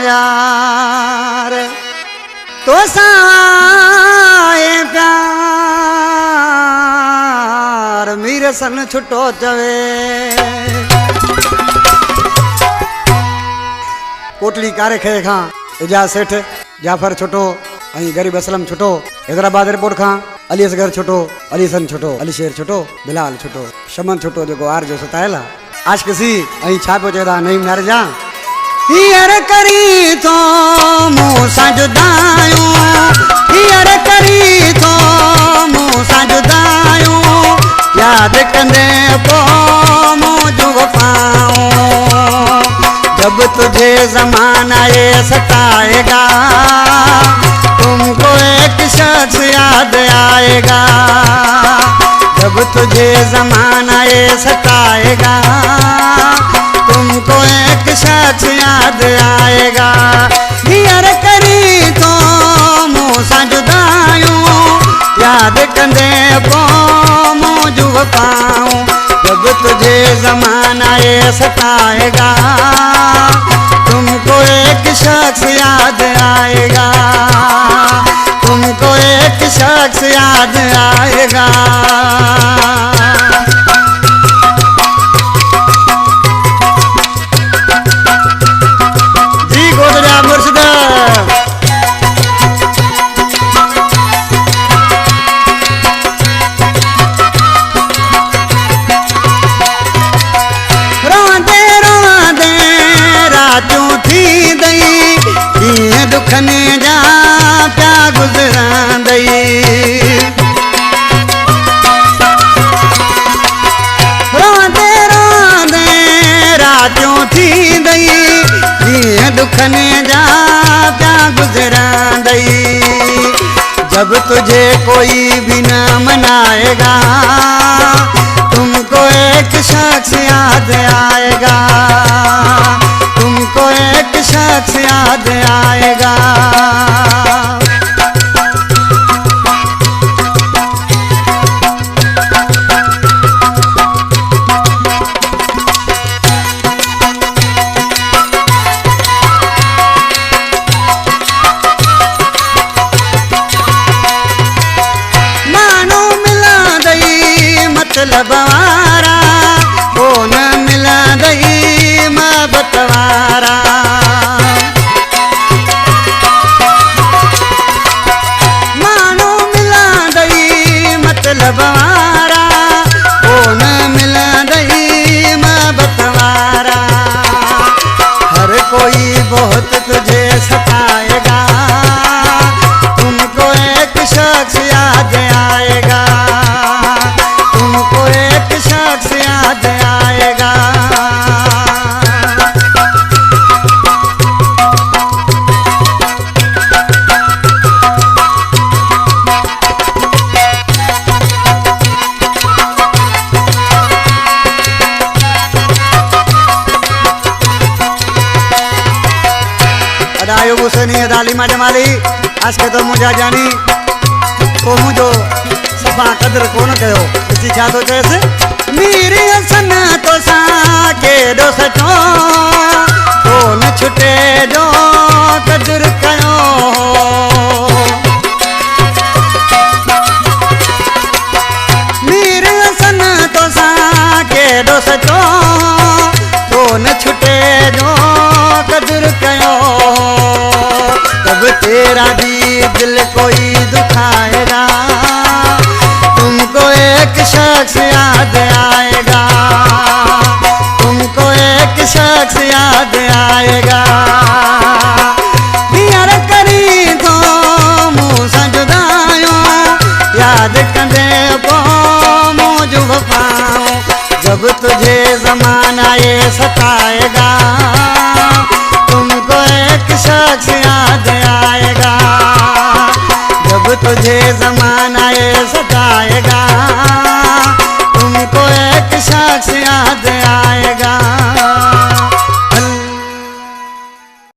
यार तो साए प्यार मेरे सन छुटो चवे कोटली कारे खे खां एजाज सेठ जाफर छुटो अई गरीब असलम छुटो हैदराबाद एयरपोर्ट खां अली असगर छुटो अली सन छुटो अली शेर छुटो बिलाल छुटो शमन छुटो जो आर जो सतायला आज किसी अई छा पियो चेदा नईम नारजा हियर करी तो मूसा जुदायूं हियर करी तो मूसा जुदायूं याद कंदे पो मुझ वफाऊं जब तुझे ज़माना ये सताएगा तुमको एक शख्स याद आएगा जब तुझे ज़माना ये सताएगा तुमको एक शख्स याद आएगा हियर करी तो मूसा जुदायूं याद कंदे पो मुझ वफाऊं जब तुझे ज़माना ये सताएगा तुमको एक शख्स याद आएगा तुमको एक शख्स याद आएगा जी गोदरा मुर्शिद दुखने जा प्या गुजरांदई रोंदे रोंदे रातों थी दई दुखने जा प्या गुजरांदई जब तुझे कोई भी न मनाएगा तुमको एक शख्स याद आएगा तुमको एक शख्स याद आएगा मानो मिला दई मतलब वारा वो न मिला दई मोहब्बत वारा मानो मिला दई मतलब वारा वो न मिला दई मोहब्बत वारा हर कोई बहुत तुझे सताएगा तुमको एक शख्स याद आएगा तुमको एक शख्स याद आएगा अदायो मुसनी अदाली माजमाली आज के तो मुझा जानी को मुझो सफा कदर कोन कयो इसी छा तो कैसे मेरे हसन तो सा के दो सचो कोन छुटे जो कदर कयो मेरे हसन तो सा के दो सचो कोन छुटे जो कदर कयो तब तेरा भी दिल कोई दुखाएगा तुमको एक शख्स याद आएगा तुमको एक शख्स याद आएगा हियर करी तो मूसा जुदायूं याद कंदे पो मुझ वफाऊं जब तुझे ज़माना ये सताएगा तुमको एक शख्स याद आएगा जब तुझे ज़माना